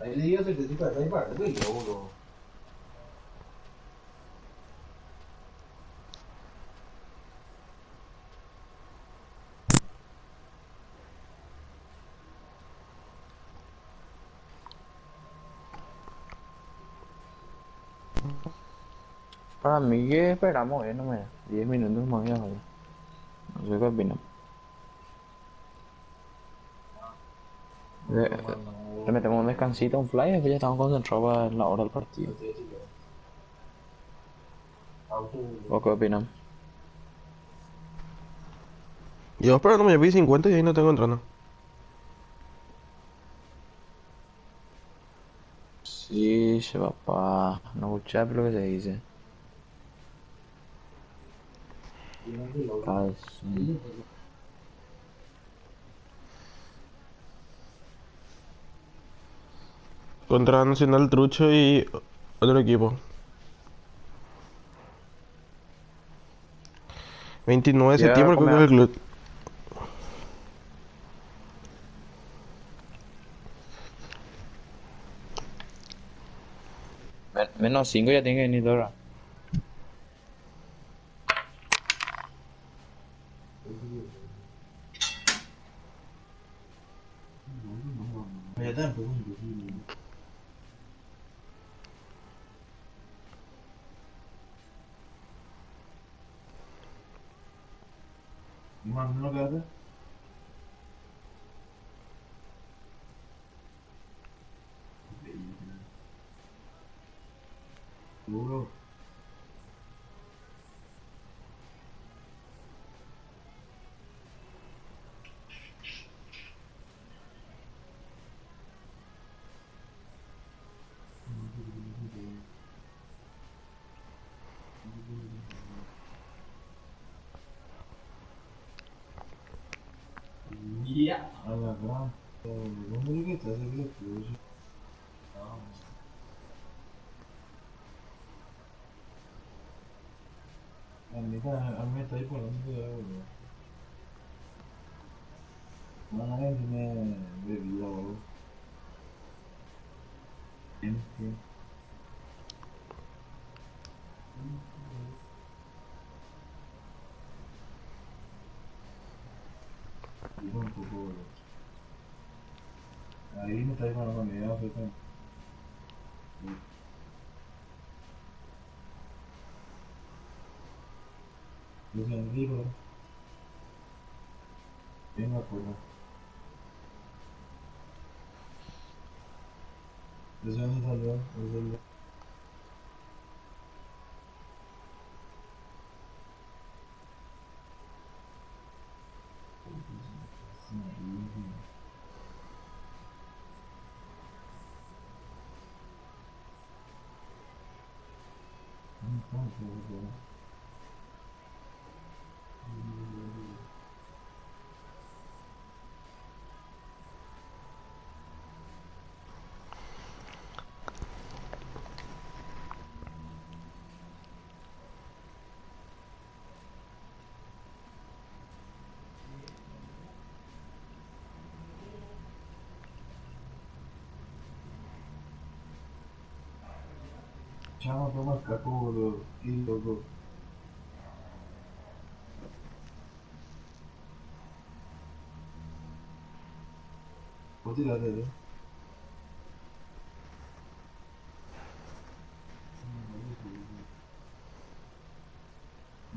Ahí le digo 750 y parte, güey, yo, bro. Para mí que esperamos, no me 10 minutos más y ahora. No sé qué opinan. No, Le, no, man, le no. metemos un descansito, un fly, y después ya estamos concentrados para la hora del partido. Así es, chico. Auto. ¿O qué opinan? Yo esperando me vi 50 y ahí no tengo entrando. Sí, se va pa... No escuché lo que se dice. Tienen que lo. Ay, sí. Contra Nacional Trucho y otro equipo. 29 de Voy a septiembre creo que es comer... el club. Menos 5 ya tiene que venir ahora. Ya está, pues, imposible. ¿Y más no lo que hace? Seguro. Ya. A la gran. ¿Dónde es que está ese clutch? A mí me está ahí poniendo cuidado, bro. No, nadie tiene bebida, bro. Gente. Y un poco, bro. Ahí me está ahí para la medida, fíjate. Yo soy Enrico, bien me acuerdo. ¿De dónde salió? ¿De dónde? Chama, toma caco, bro. Qué loco. ¿Vos tiraste, eh?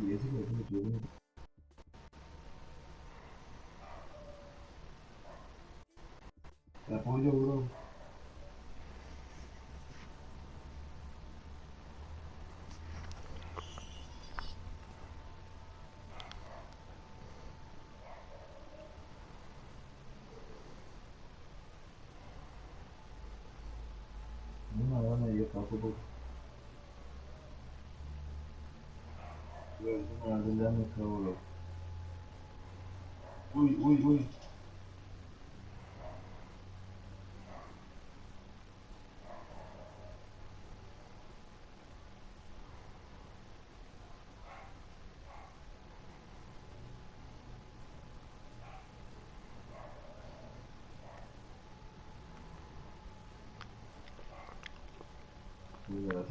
Y ese que es mucho. Te apoyo, bro. Una gana y yo paso por. Es una gana me cago, bro. Uy, uy, uy.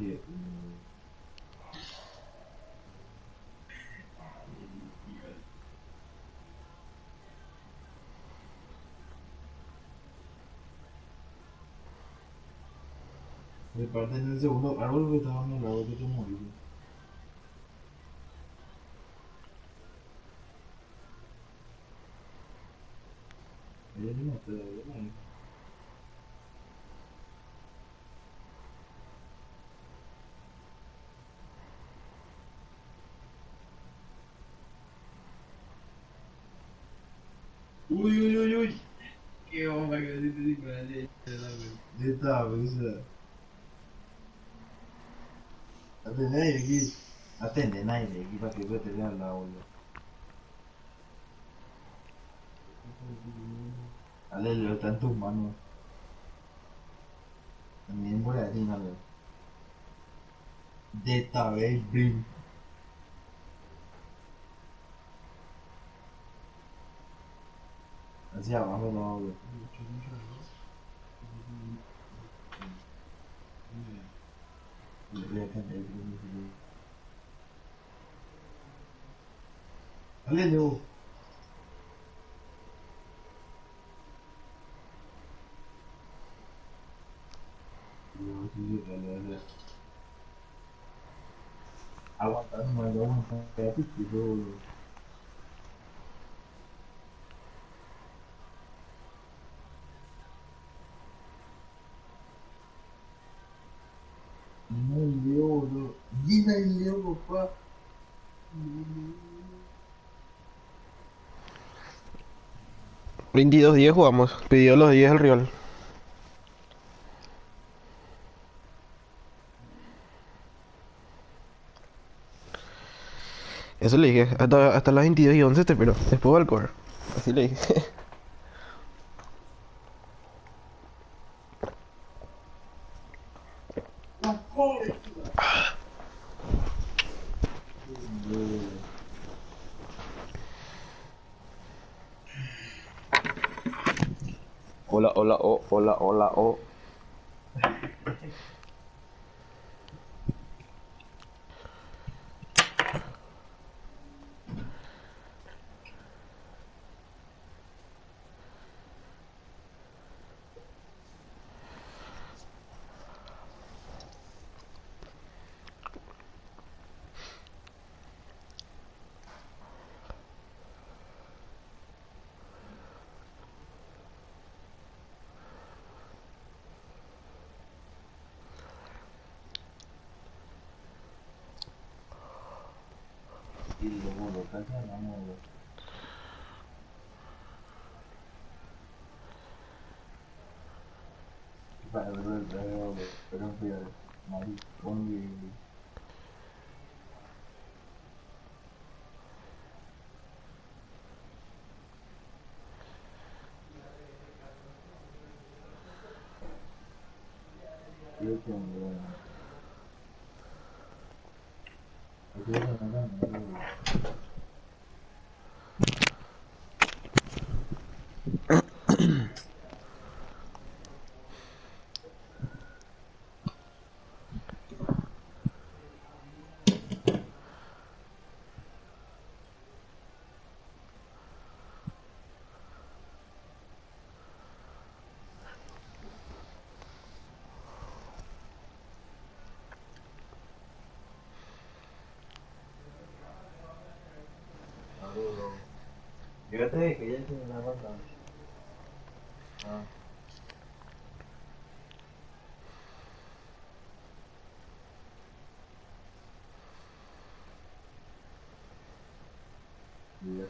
que... Me parte en el segundo árbol que estaba en el lado que te morí. Ella no te da bien. Uy, uy, uy, uy. Qué bomba que me dice vale. De esta vez. Atendé aquí. Atende, nadie aquí para que yo te vea la olla. Ale, Leo, está en tus manos. También por ahí, Ale. De esta vez, Brim. Hacia abajo no, güey. Le voy a cantar el Brim. Ale, Leo. Leo, sí, sí, dale, dale. Aguanta, no, aguanta. Espérate, tío. No, Leo, no. Dina y Leo, papá. 22-10 jugamos. Pidió los 10 el rival. Eso le dije. Hasta las 22:11 te espero. Después va al core. Así le dije. Hola, hola, oh, hola, hola, oh. Y luego lo cachan, vamos. Para ver, pero maricón y... Creo que me... Creo que me ganan. Yo te dije que ya tiene una banda. Ah, ya.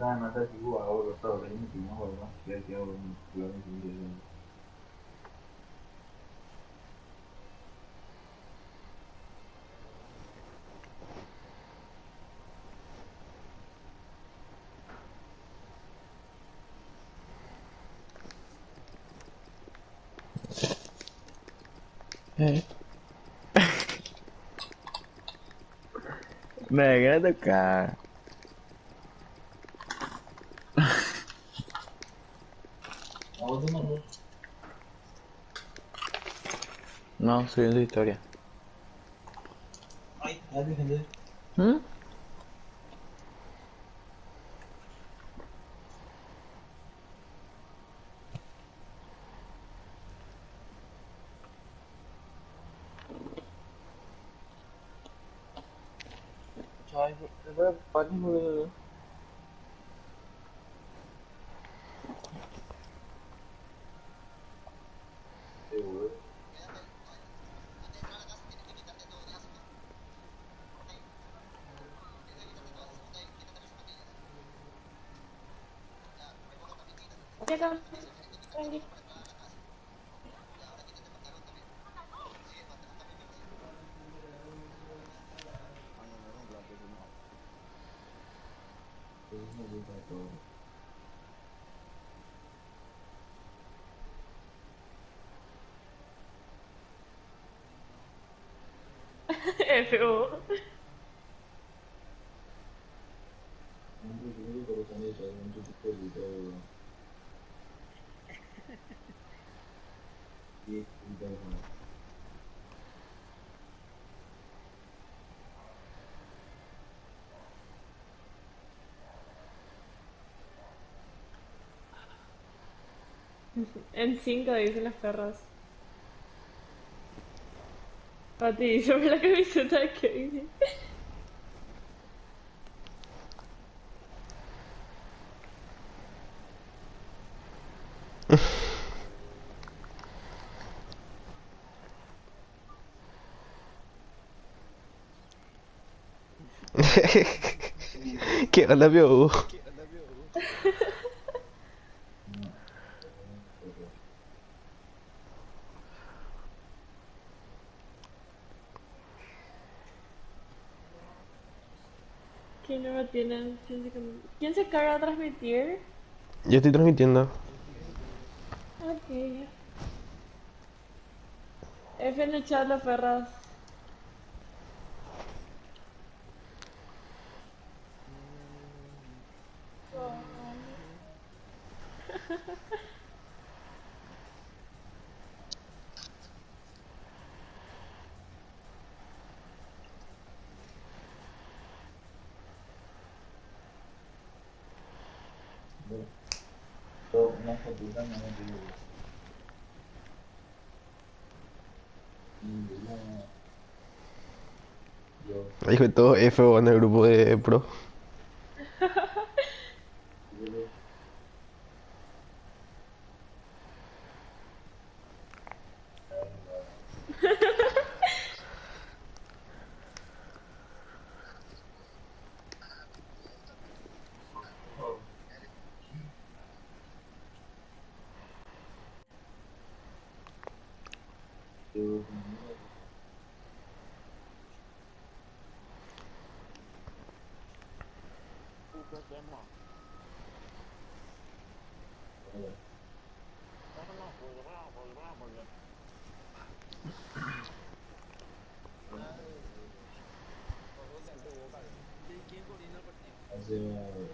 no sé si jugaba todo, le metimos juegos, que decía, juegos, eh. Me quiere tocar. No, soy de historia. Ay, dale, gente. ¿Mm? Trời, rất bánh mưa. Llega, tranqui. FO. En 5 dicen las perras. Pati, sobre la camiseta de Kevin. ¿Qué onda, vio? Que no me tienen. ¿Quién se carga a transmitir? Yo estoy transmitiendo. Ok. F en el chat, las perras. Una fotita no me pido. Dijo todo F en el grupo de pro.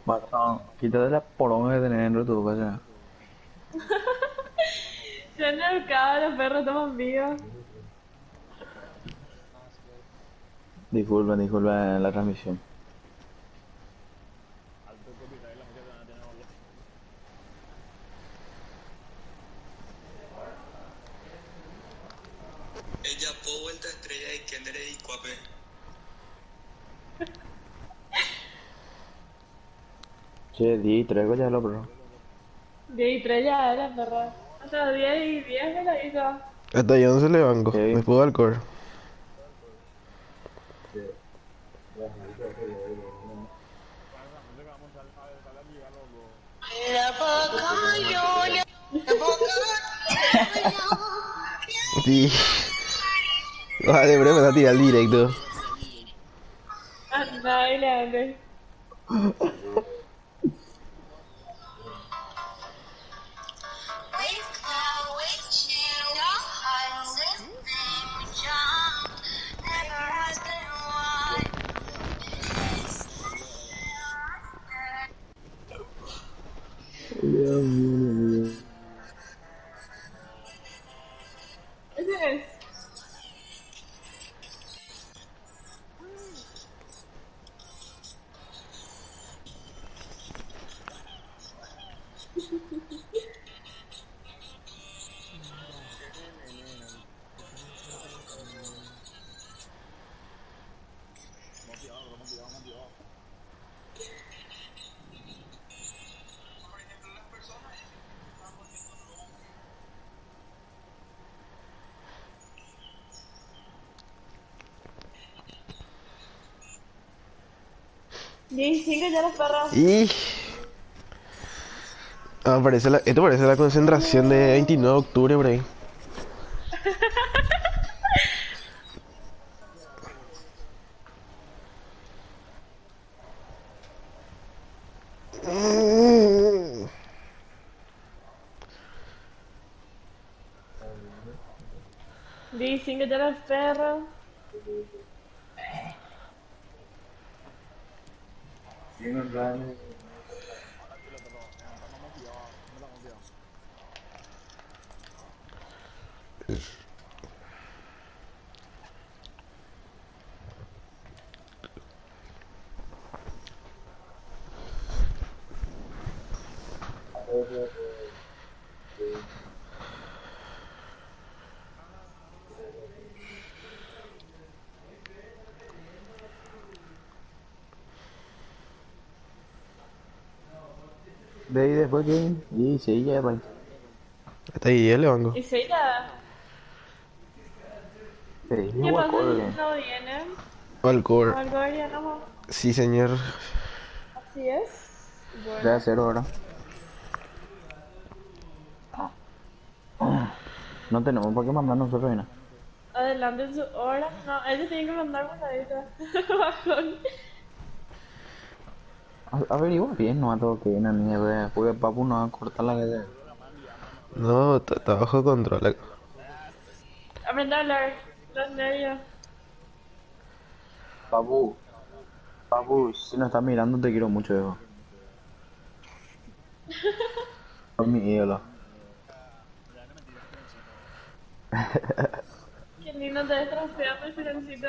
Matón, quítate la poronga que tenés dentro de tu casa. Ya no acaba, las perras estamos vivas. Disculpen la transmisión. Ella po vuelta estrella y Kendere y Cuape. Che, di, traigo ya lo bro. 10 y 3 ya era, perra. Hasta 10 y 10 me la hizo. Hasta ahí 11 le banco. Sí. Después del core. Sí. Vale, bro, me va a tirar el directo. Anda, y le abre. Ese es. Y sigue ya las perras. Y... Ah, esto parece la concentración de 29 de octubre por ahí. Y sigue ya las perras. De ahí después que... Y sí, ya, pues. Hasta ahí le Y banco. sí, ya. Sí, ¿Qué igual pasa corre. si no vienen? Alcor. Algo haríamos. Sí, señor. Así es. Debe Bueno. ser ahora. No tenemos por qué mandar nosotros, ¿no? Adelante en su hora. No, ellos tienen que mandar mandadita. Bajón. Averigua bien, no a todo que viene ni idea. Porque papu no va a cortar la idea. No, está bajo control acá. Aprende a hablar. Los nervios. Papu, papu, si no estás mirando te quiero mucho, hijo. Son mi ídolo. Qué lindo te ves trofeando el silencito.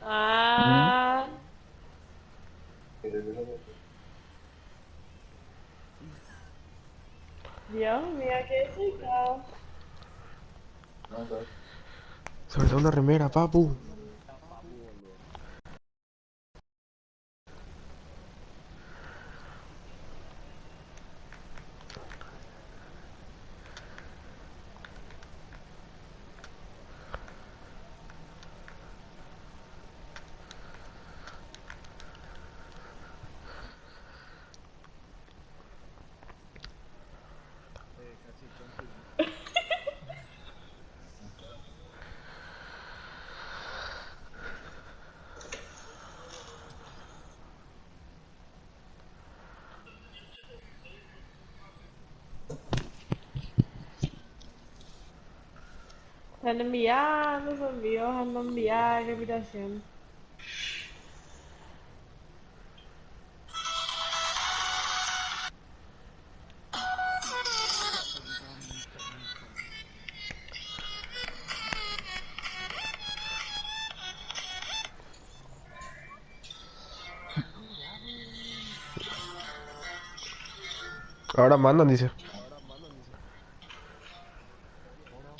¿Mm? Ah. Dios mío, qué chica. Sobre todo una remera, papu. Están enviando, son envíos, ando enviar, invitación. Ahora mandan, dice.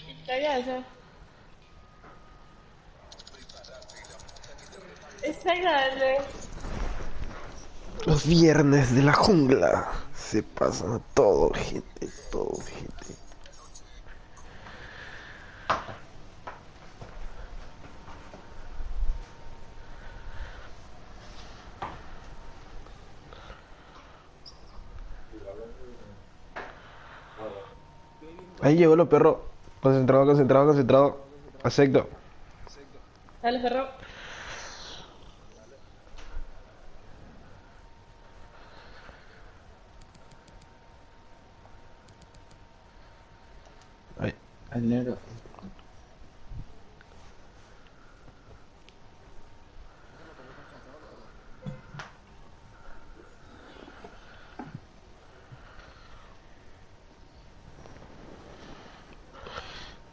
Historia esa. Está grande. Los viernes de la jungla. Se pasan a todo, gente. Todo, gente. Ahí llegó los perros. Concentrado, concentrado, concentrado. Acepto. Dale, Ferro. Ahí. El negro.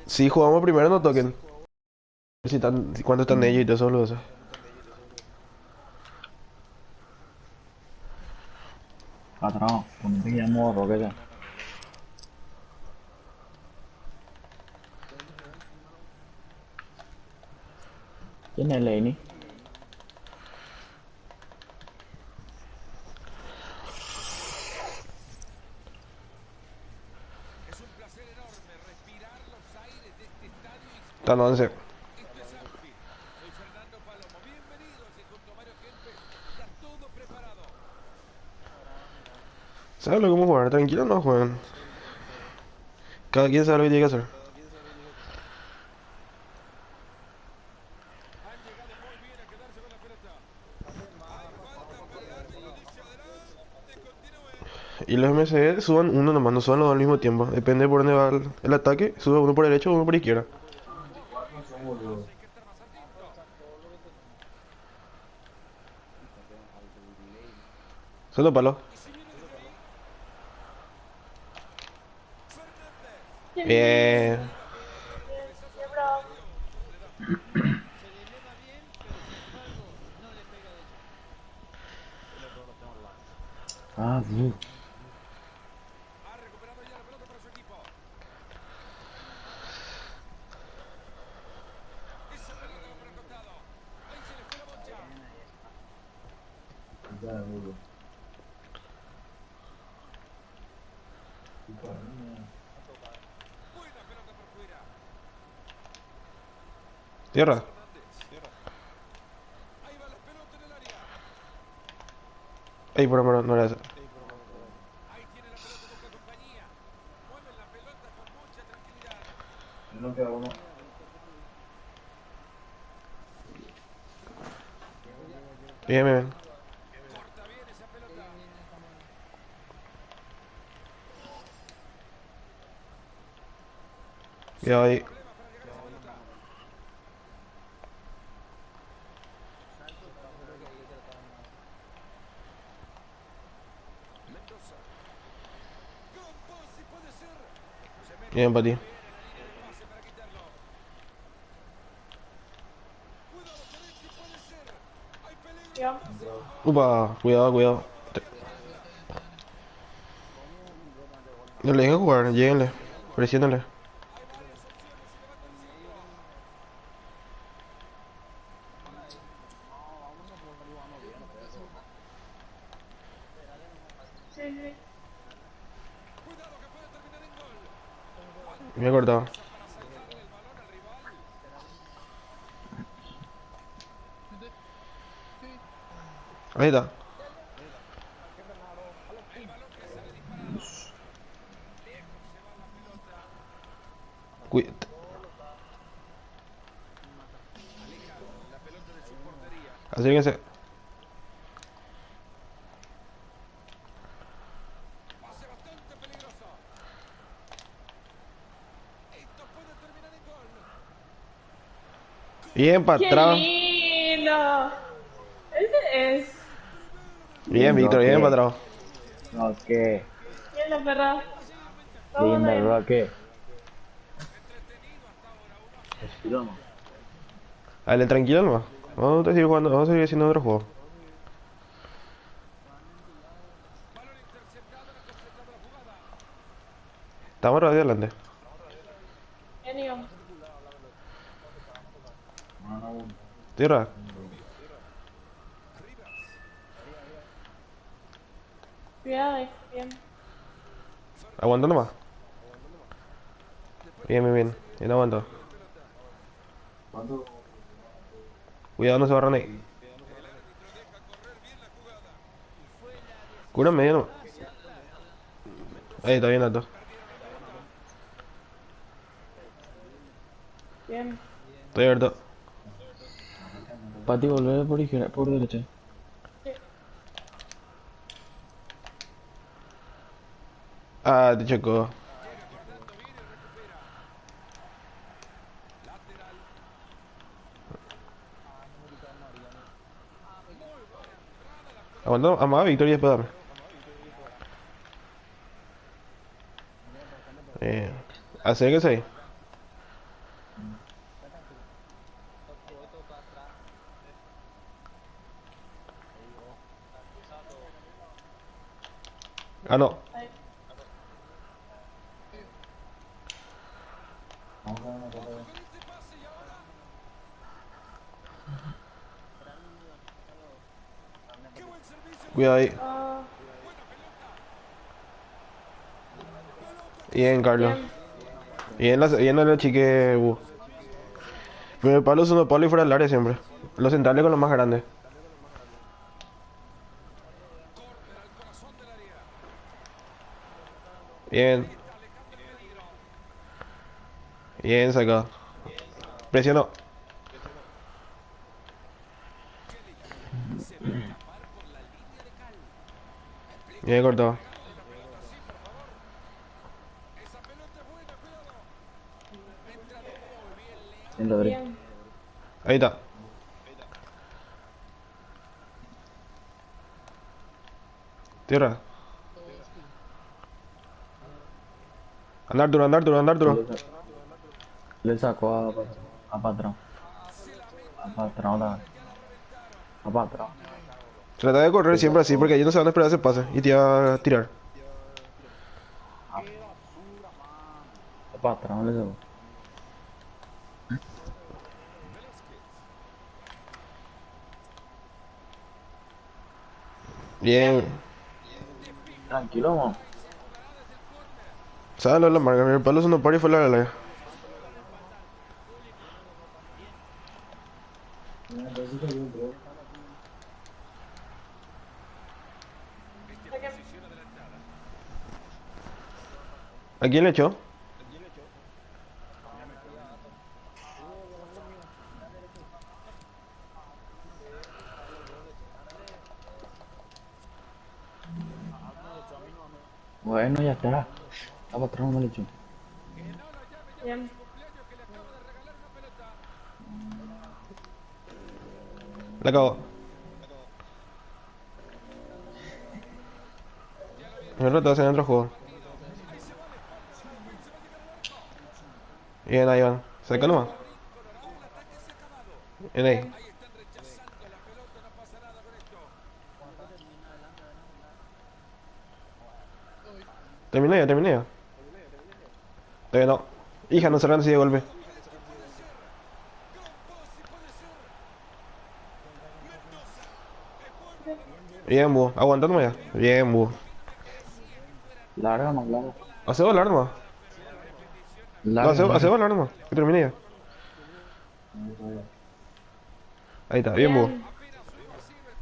Si jugamos primero, no toquen. Si están, cuánto están ellos y todo eso, lo eso. Patrón, ponete que llamo Roque ya. ¿Quién es Laney? Están 11. ¿Sabes lo que vamos a jugar? Tranquilo, no juegan. Cada quien sabe lo que tiene que hacer. Y los MSE suban uno nomás, no suban los dos al mismo tiempo. Depende por dónde va el ataque, sube uno por derecha o uno por izquierda. Solo palo. Bien, Bien. bien, bien, bravo. Ah, sí. Tierra. Ey, por amor, no era esa. No queda uno. Bien, bien, bien. Cuidado ahí. Bien para ti. Yo. Upa, cuidado, cuidado. No le dejen jugar, lléguenle. Presiónenle. Sí, sí. Me he cortado. Ahí está. Cuida- Acérquense. Bien para ¡Qué atrás. lindo! Ese es. Bien, Bien, Víctor, bien Roque. para atrás. Roque. Bien, la perra. Todo Linda, bien. Roque. Estilo no. Dale, tranquilo nomás. Vamos a seguir jugando, vamos a seguir haciendo otro juego. Estamos rápido adelante. Bien, íbamos. Tierra. Cuidado ahí. Bien. Aguanta nomás. Bien, bien, bien. Bien, aguanta. Cuidado, no se barran ahí. Cura medio nomás. Ahí está bien alto. Bien. Estoy abierto. Pati, volver por izquierda, por derecha. Sí. Ah, te chocó. Aguanta, amada Victoria después dame. Eh, acérquese ahí. Ah, no. Ahí. Cuidado ahí. Ah, Bien, Carlos. bien. Bien la chique. Pero el palo es uno palo y fuera del área siempre. Los centrales con los más grandes. Bien. Bien sacado. Presionó. Bien cortado. En la derecha. Bien. Ahí está. Tierra. Andar duro, andar duro, andar duro. Le sacó a patrón. A patrón, a patrón. Trata de correr Le siempre así sacó porque ellos no se van a esperar ese pase. Y te va a tirar. a patrón, le sacó. Bien. Tranquilo, mo. ¿Sabes lo de la marca? El palo es uno par y fue la larga. Sáquenme. ¿A quién le echó? Bueno, ya está. A patrón no le echó. Bien. La acabó. Me lo haciendo otro juego. Bien, ahí van. Saca nomás. Bien ahí. Bien. Terminé ya, terminé ya. Todavía no. Hija, no cerran así de golpe. Bien, búho. Aguantando ya. Bien, búho. Larga más, larga. Hace volar nomás. No, Larga, hace larga. volar nomás. Que terminé ya. Ahí está, bien, búho. Bien.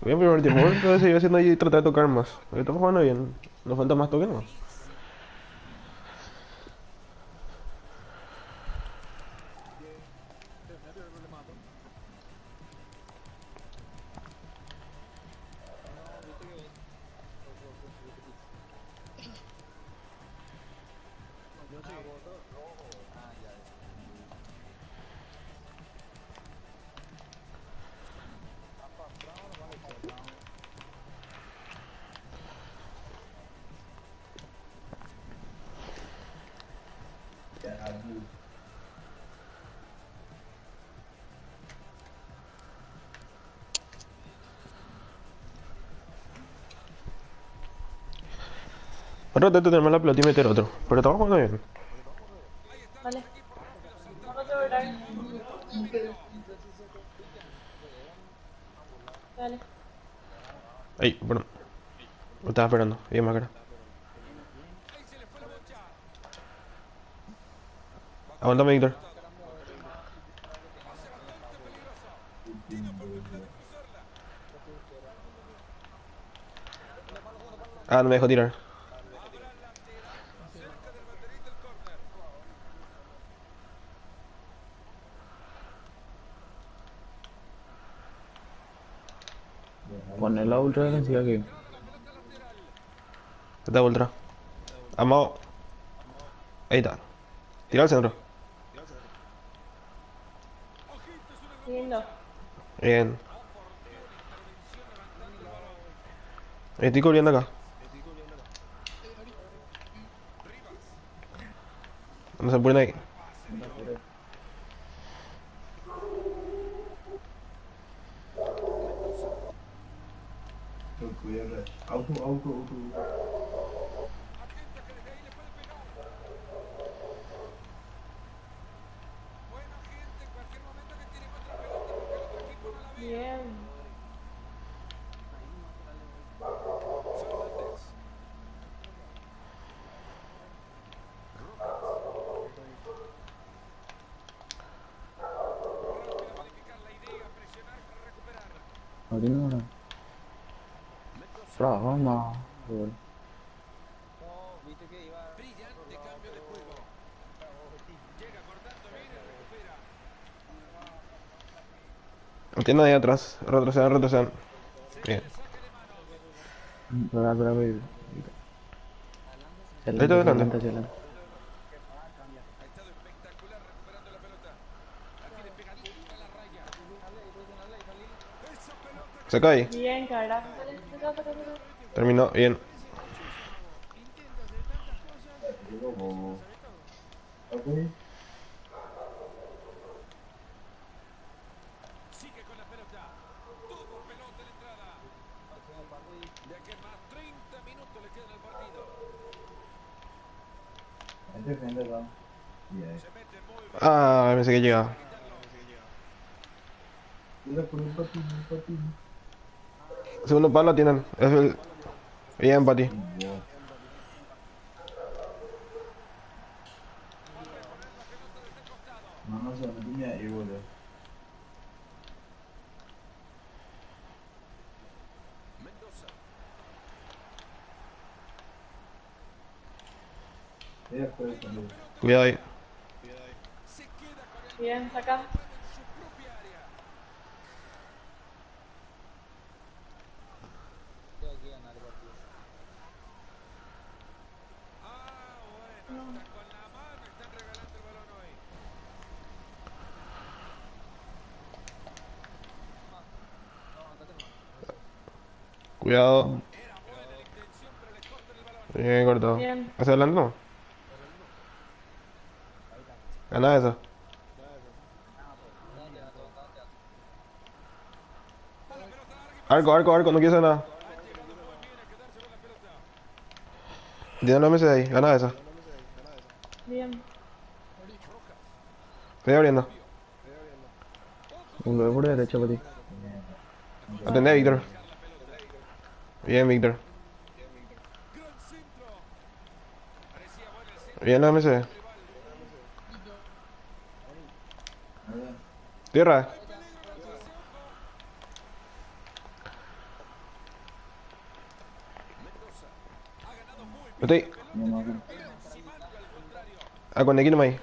Bien, primer tiempo. Entonces seguir haciendo ahí y tratar de tocar más. Estamos jugando bien. Nos falta más toque nomás. Otro trato de tener la pelota y meter otro. Pero estamos jugando bien. Vale. Vamos a asegurar. Dale. Ahí, perdón. Lo estaba esperando. Bien, más cara. Aguántame, Víctor. Ah, no me dejó tirar. poner la ultra defensiva aquí. Esta ultra. Vamos. Ahí está. Tira al centro. Lindo. Bien. Estoy cubriendo acá. No se ponen ahí. Cuidado. Auto. Bien. No tiene una. Vamos. Gol. Entiendo ahí atrás. Retrocedan. Bien. Espera, baby. Ahí está adelante. Hacia adelante. Se cae. Bien, carajo. Terminó. Bien. Ok. Defiende, va. Bien. Ah, pensé que llegaba. Mira por un patín. Segundo palo tienen. Es el... Bien, Pati. Wow. No se metía ahí, boludo. Ella puede salir. Cuidado ahí. Bien, saca. Cuidado. Bien cortado. Bien. ¿Hacia adelante no? Gana esa. Arco, no quiero hacer nada. Tiene la MS de ahí, gana esa. Bien. Estoy abriendo. Un gol por derecha para ti. Atendé, Víctor. Bien, Víctor. Bien la MC. Tierra. Estoy. Ah, con Equino ahí.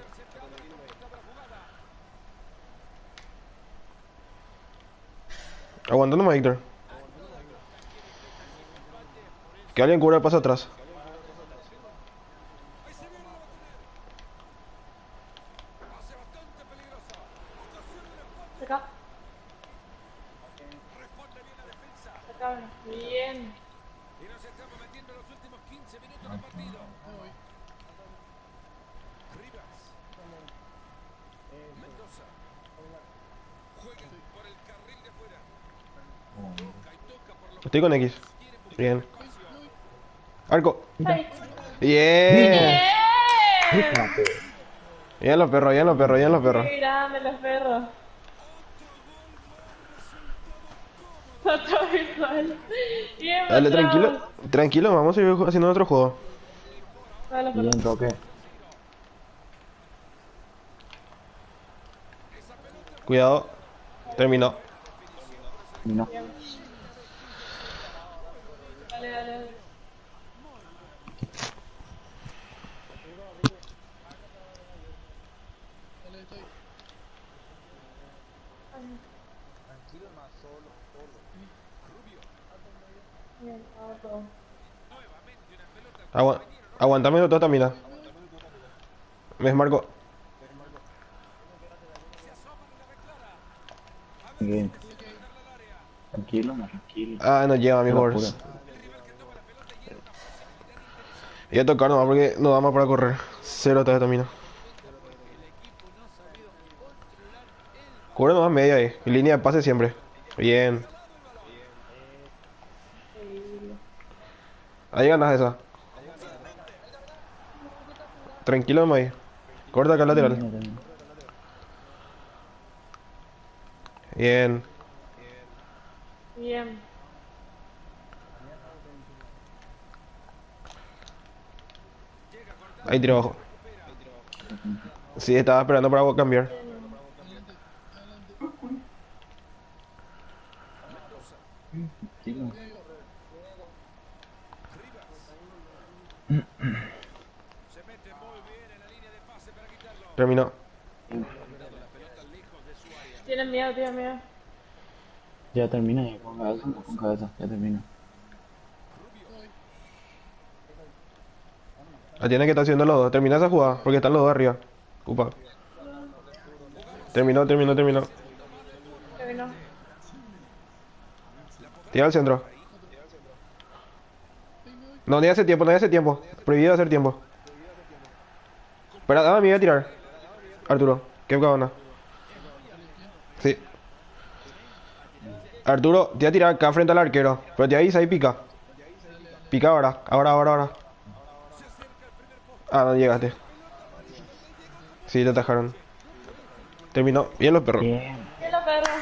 Aguantando más, Víctor. Que alguien cubra el paso atrás. Saca. Saca. Bien. Estoy con X. Bien. Arco. Ay. Bien. Bien. Bien los perros. Qué grande los perros. Otro visual. Bien, Dale, tranquilo. Mateo. Tranquilo, vamos a seguir haciendo otro juego. Todos los Bien, perros. toque. Cuidado. Terminó. No. Bien. Dale. Bien, vamos todos. Agua aguantame toda esta mina. Me desmarco. Bien. Tranquilo, más tranquilo. Ah, no lleva mi Se la horse. apura. Voy a tocar nomás porque no da más para correr. Cero toda esta mina. Cubre nomás media ahí. Y línea de pase siempre. Bien. Increíble. Ahí ganas esa. Tranquilo nomás ahí. Corta acá al lateral. Termina, termina. Bien. Bien. Ahí tiro abajo. Sí, estaba esperando para cambiar. Bien. Tranquilo. Terminó. Tienen miedo, tienen miedo. Ya termina, ya con cabeza, ya termina. La tiene que estar haciendo los dos. Termina esa jugada. Porque están los dos arriba. Upa. Terminó. Terminó. Tira al centro. No, ni hace tiempo. Prohibido hacer tiempo. Espera, dame, me voy a tirar. Arturo, qué cabana. Sí. Arturo, te voy a tirar acá frente al arquero. Pero te avisa y pica. Pica ahora. Ah, no llegaste. Sí, te atajaron. Terminó. Bien los perros. Bien. ¿Qué la perra?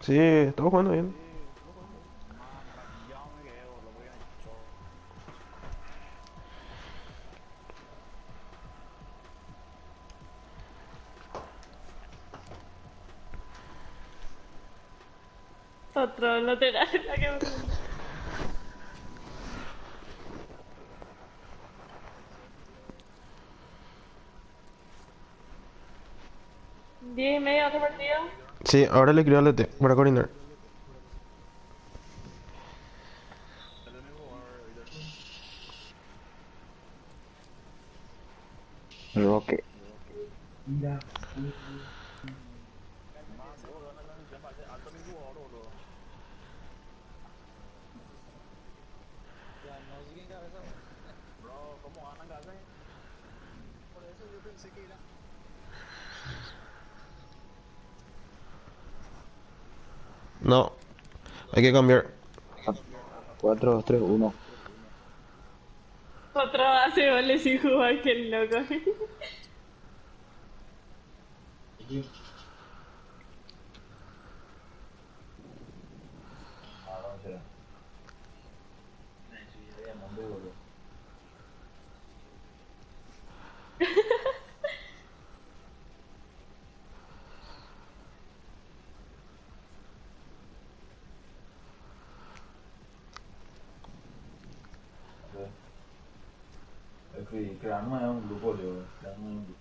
Sí, estamos jugando bien. Otro lateral. La que me... 10:30 otro partido. Sí, ahora le escribo al DT para coordinar. Roque. No, hay que cambiar. 4, 2, 3, 1. Otro hace goles sin jugar, que loco. Crearnos un grupo, Leo. Crearnos un grupo.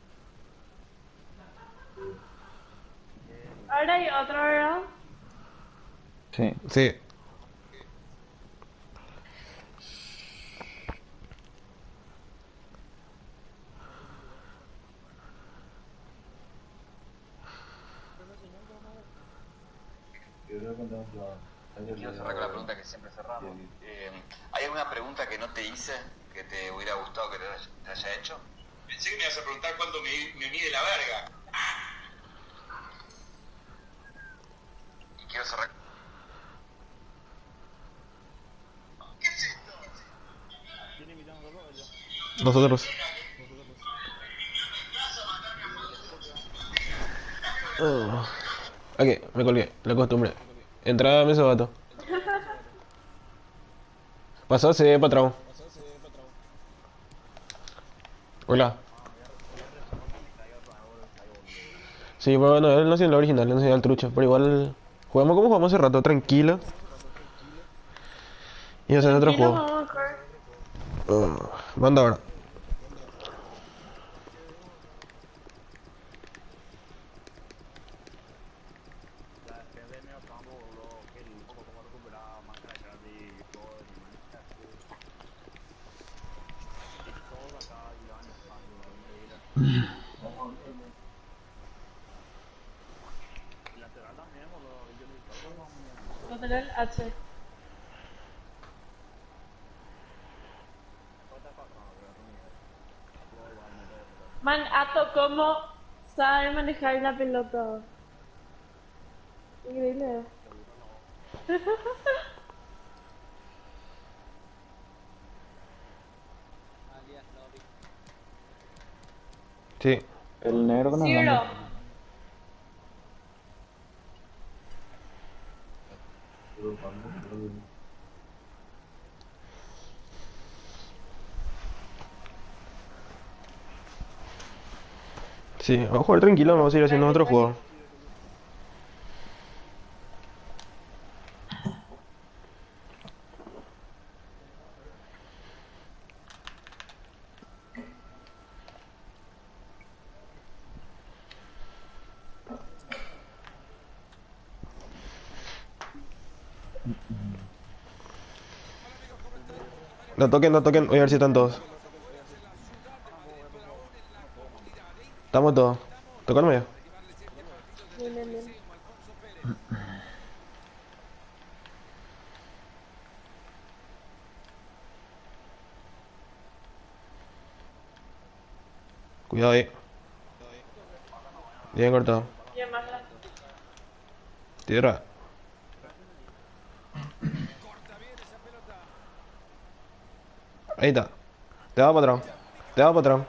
Ahora hay otro, ¿verdad? Sí. Sí. Yo creo que contamos ya. Quiero cerrar con la pregunta que siempre cerramos. ¿Hay alguna pregunta que no te hice que te hubiera gustado que te haya hecho? Pensé que me ibas a preguntar cuándo me mide la verga. Y quiero cerrar. Nosotros. Ah. Ok, me colgué, la costumbre. Entrada, me vato. Pasó, se ve patrón. Hola. Sí, bueno, él no hacía el original, no hacía el trucho, pero igual jugamos como jugamos hace rato, tranquilo. Y hacer otro Tranquilo, juego. vamos a jugar. Manda ahora. Lateral H. Man, Ato, ¿cómo sabe manejar la pelota? Increíble. Sí. El negro con Ciro. hablando. Sí, vamos a jugar tranquilo, vamos a ir haciendo Tranqui, otro tranqui. juego. No toquen, no toquen, voy a ver si están todos. Estamos todos. Toca el medio. Bien, bien, bien. Cuidado ahí. Bien cortado. Bien, más la. Tierra. Ahí está. Te va para atrás. Te va para atrás.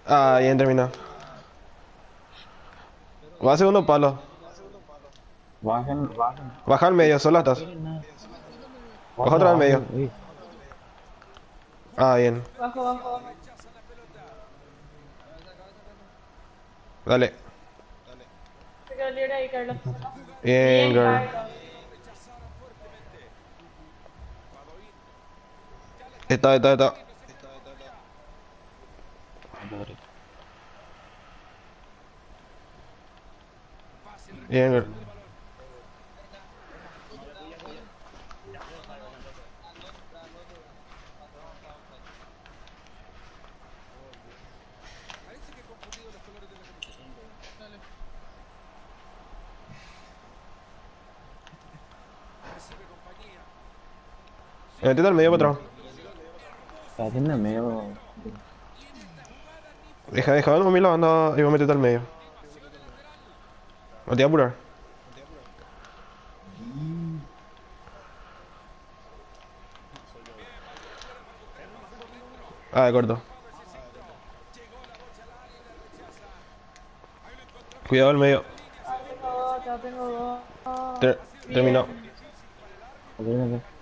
Ah, bien terminado. Va a segundo palo. Bajen, bajen. Baja al medio, solo estás. Buena. Baja Baja otra vez al abajo, medio. Ah, bien. Bajo, bajo, bajo. Dale. Se quedó libre ahí, Carlos. Bien, Bien, girl. Carlos. Está. Bien, girl. Métete al medio, patrón. Está haciendo medio. Deja de dormir la banda y voy a meterte al medio. No te voy a apurar. Ah, de corto. Cuidado al medio. Acá tengo dos. Terminó. Bien. Ok, ok.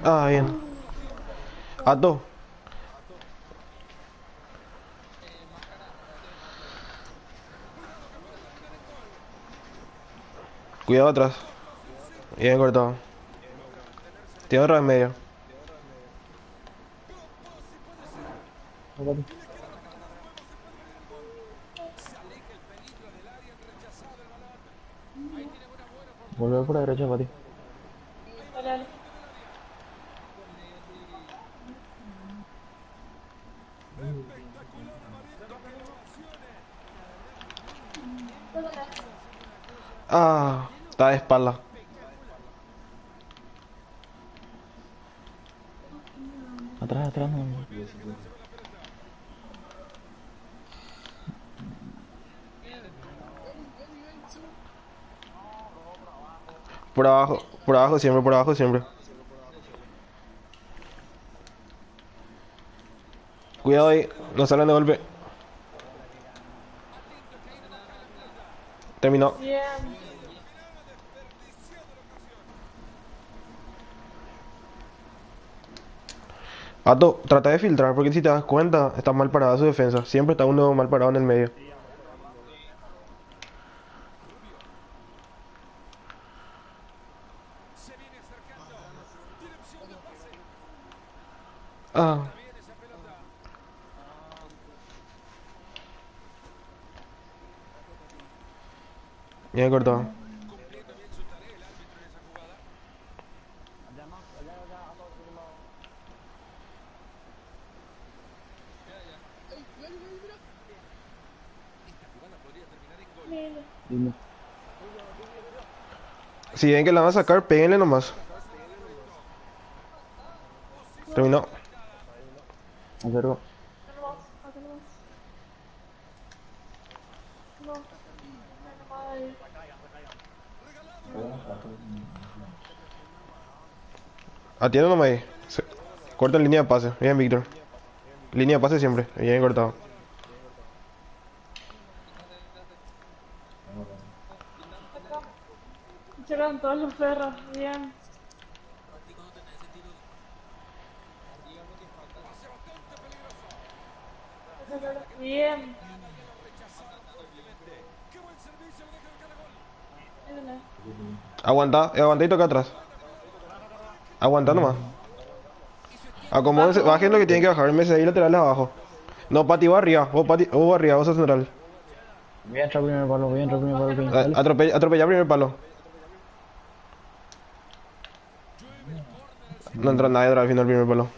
Ah, bien. Ato. Cuidado atrás. Bien cortado. Tierra en medio. Ok. Volver por la derecha, Pati. Dale, dale. Ah, está de espalda. Atrás, atrás, no. Por abajo siempre, por abajo siempre. Cuidado ahí, no salen de golpe. Terminó. Bien. Ato, trata de filtrar, porque si te das cuenta, está mal parada su defensa. Siempre está uno mal parado en el medio. Ah, bien cortado. Lindo. Dime. Si ven que la van a sacar, péguenle nomás. Terminó. Acerco. Tenemos, no tenemos. No, no hay nomás ahí. Atiende nomás ahí. Corta en línea de pase. Bien, Víctor. Línea de pase siempre. Bien cortado. Acá. Llegaron todos los perros. Bien. Bien. Mírenle. Aguanta, aguanta y toca atrás. Aguanta nomás. Acomódense, bajen lo que tienen que bajar. MSI laterales abajo. No, Pati, va arriba. Vos va arriba, vos sos central. Voy a entrar primer palo, voy a entrar primer palo. Dale. Atropella primer palo. No entra nadie atrás al final primer palo.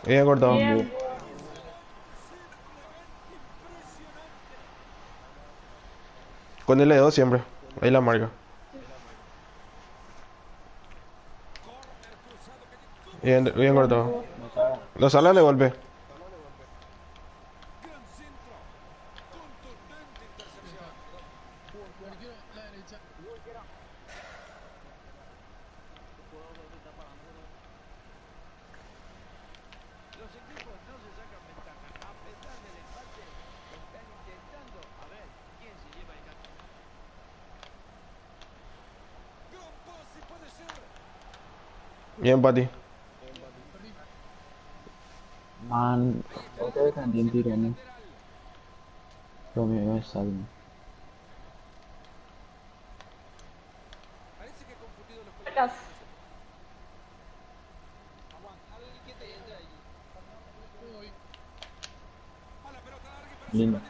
Bien cortado. Bien. Con L2 siempre. Ahí la marca. Bien, bien cortado. No salen de golpe. Bien, Pati. Man, otra vez también tirón. Lo mío es salvo. Acá. Lindo.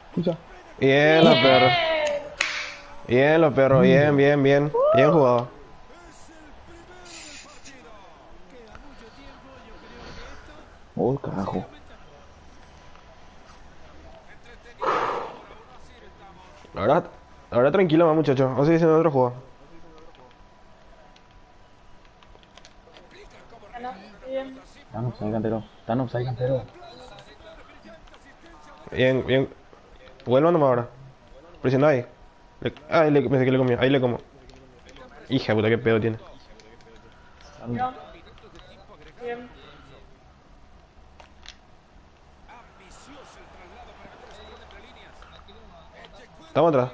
Escucha. Bien, los perros. Bien. Bien, los perros. Bien, bien, bien. Bien jugado. Oh, carajo. Ahora tranquilo más, muchachos. Vamos a seguir haciendo otro juego. Bueno, bien. Están offside, cantero. Están offside, cantero. Bien, bien. Vuelvan nomás ahora. Presiona ahí. Pensé que le comía. Ahí le como. Hija de puta, qué pedo tiene. Bien. Bien. Estamos atrás.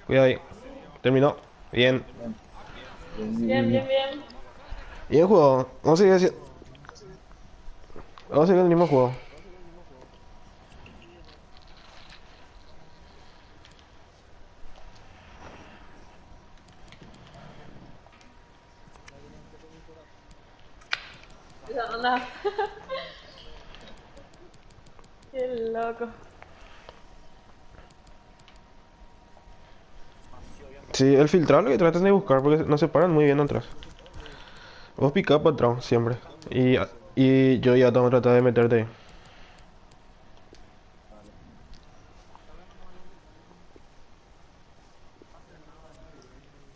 Cuidado ahí. Terminó. Bien. Bien, bien, bien. Bien jugado. Vamos a seguir haciendo. Vamos a seguir el mismo juego. Esa ronda. Qué loco. Sí, el filtrado lo que tratan de buscar porque no se paran muy bien atrás. Vos pica para atrás siempre. Y yo ya tengo que tratar de meterte ahí.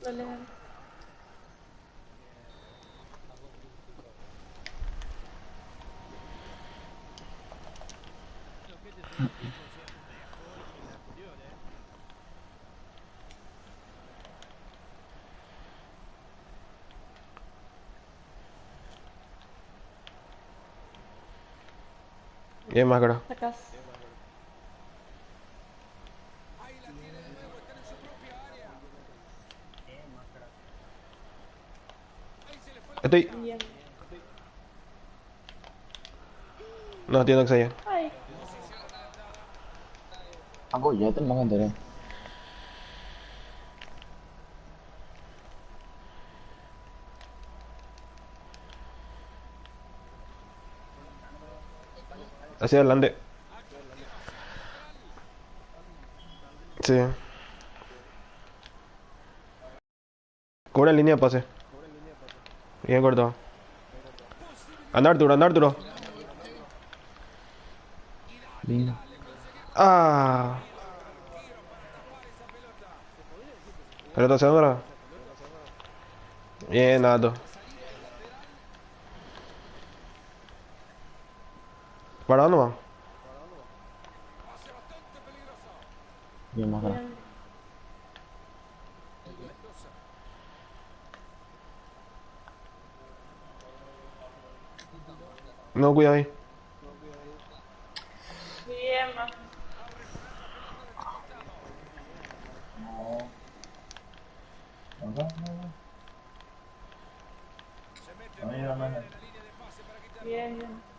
Dale. Bien, más cara. Sacas. Estoy. Bien. No, entiendo que se haya. Ay. Aku ya tenang antara. Hacia adelante. Sí. Cobra en línea de pase. Bien cortado. Anda Arturo, anda Arturo. Lindo. Ah. Pelota segura. Bien, Nato. ¿Para dónde va? Bien más cara. Bien. No, cuidado ahí. Bien, más. Bien, bien.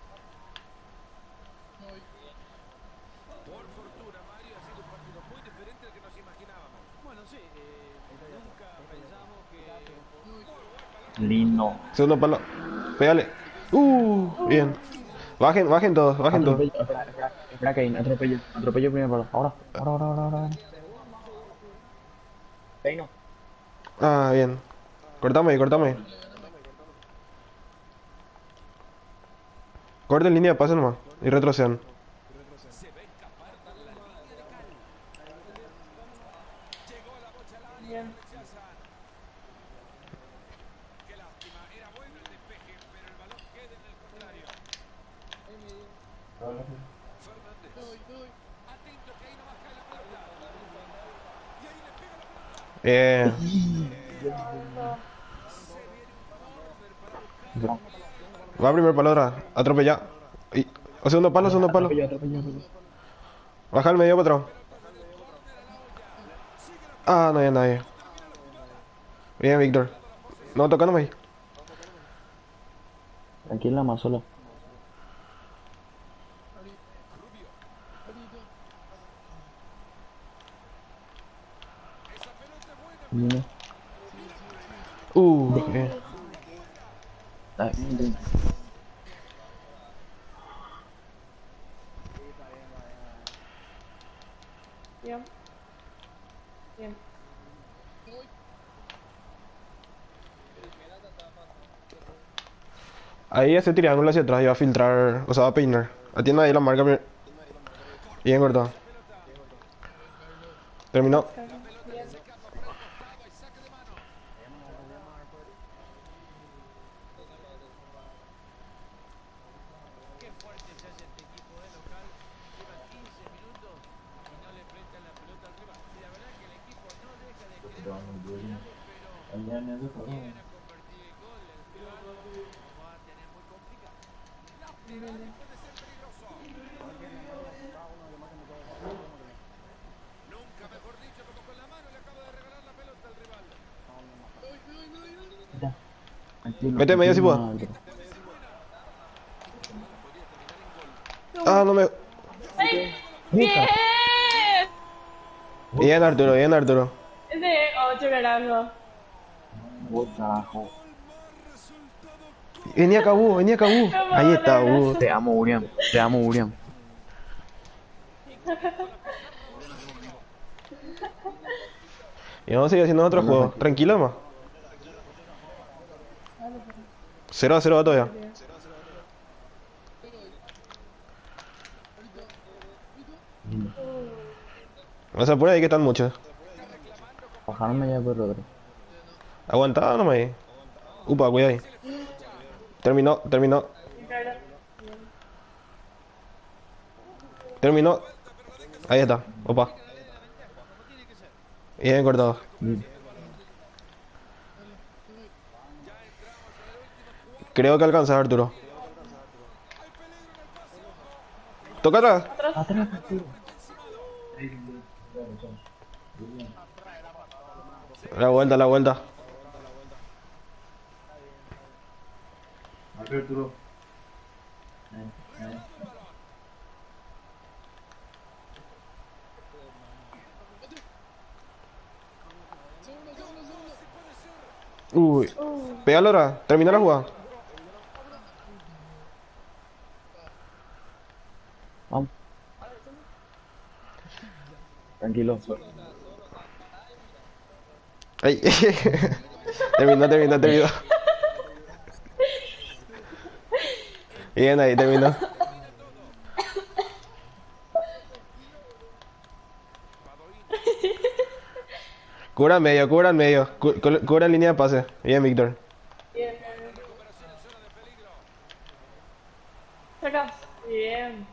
Lindo. Segundo palo. Pégale. Bien. Bajen, bajen todos, bajen todos. Atropello. Espera, Kane. Atropello. Atropello primer palo. Ahora. Kane no. Ah, bien. Cortame ahí, cortame ahí. Corten línea de pase nomás. Y retrocedan. Bien. Eso. Bro. Va primer palo atrás. Atropella. Y... O segundo palo, segundo palo. Atropello. Baja al medio, patrón. Ah, no hay nadie. Bien, Víctor. No, tocándome ahí. Tranquila, más solo. Lindo. Bien. Lindo. Bien. Bien. Ahí ese triángulo hacia atrás y va a filtrar, o sea, va a peinar. Atienda ahí la marca. Bien cortado. Terminó. Bien. Bien. Ya. Tranquilo, Mete medio si puedo. más alto. Ah, no me. ¡Ay! ¡Bien! Bien, Arturo, bien, Arturo. Es de 8, carajo. Oh, carajo. Venía acá, Hugo, venía acá, Hugo. Me Ahí muevo un está, Hugo. abrazo. Te amo, Uriam. Te amo, Uriam. Y vamos a seguir haciendo otro juego. Tranquilo, más. 0-0 va todavía. Bien. Lindo. No se apure ahí que están muchos. Bajarme ya por otro. Aguantá nomás ahí. Upa, cuidado ahí. Terminó, terminó, Bien, Carla. Bien. terminó. Ahí está, opa. Bien cortado. Creo que alcanzas, Arturo. Toca atrás. Atrás. Atrás, Arturo. La vuelta, la vuelta. Marca Arturo. Uy. Pégalo ahora. Termina la jugada. Vamos. Tranquilo. Ay. Terminó. Bien ahí, terminó. Cubra en medio. Cubra en línea de pase. Bien, Víctor. Bien, bien, bien. Sacas. Bien.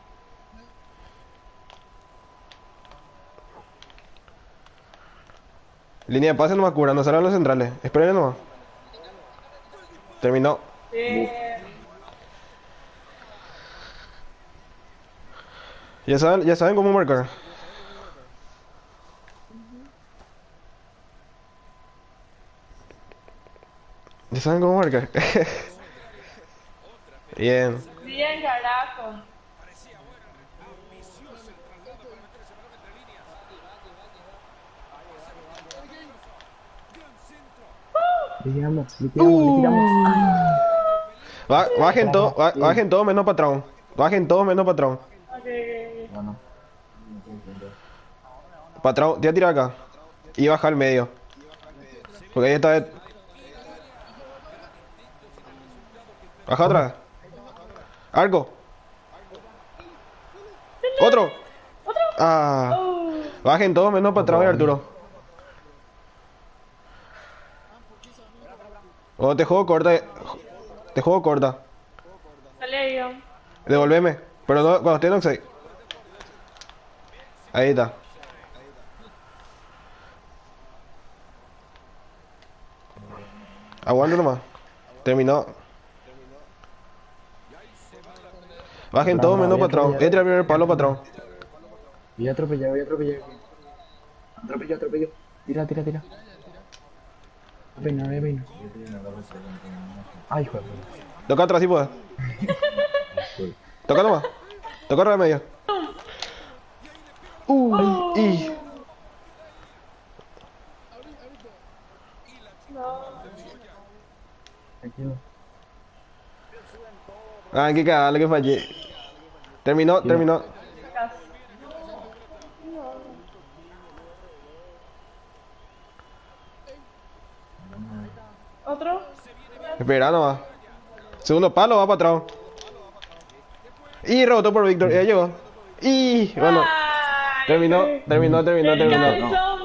Línea de pase nomás cubra, no salgan los centrales. Esperen nomás. Terminó. Bien. Ya saben cómo marcar. Ya saben cómo marcar. Bien. Bien, carajo. Le tiramos. Bajen todos menos patrón. Bajen todos menos patrón. Ok, ok. Bueno. Patrón, te voy a tirar acá. Y baja al medio. Porque ahí está. Baja otra vez. Arco. Otro. Ah. Bajen todos menos patrón y Arturo. Oh, te juego corta. Te juego corta. Sale ahí, yo. Devolveme. Pero no, cuando esté en offside. Ahí está. Aguanta nomás. Terminó. Bajen todos menos patrón. Voy a tirar el primer palo, patrón. Voy a atropellar. Atropello. Tira. Voy a peinar. Ay, hijo de puta. Toca atrás si puedes. Toca nomás. Toca arriba de medio. Y. Tranquilo. Ah, qué cagada, que fallé. Terminó. Sacas. Otro. Espera nomás. Segundo palo, va para atrás. Y rebotó por Víctor, ya llegó. Y bueno, Ay, terminó. Calzón.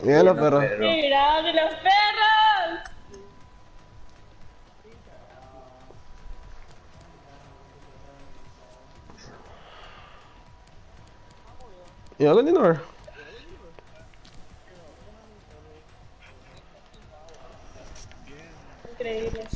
Miren los perros. ¡Qué grande los perros! Y va a continuar. Increíble.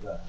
Verdad.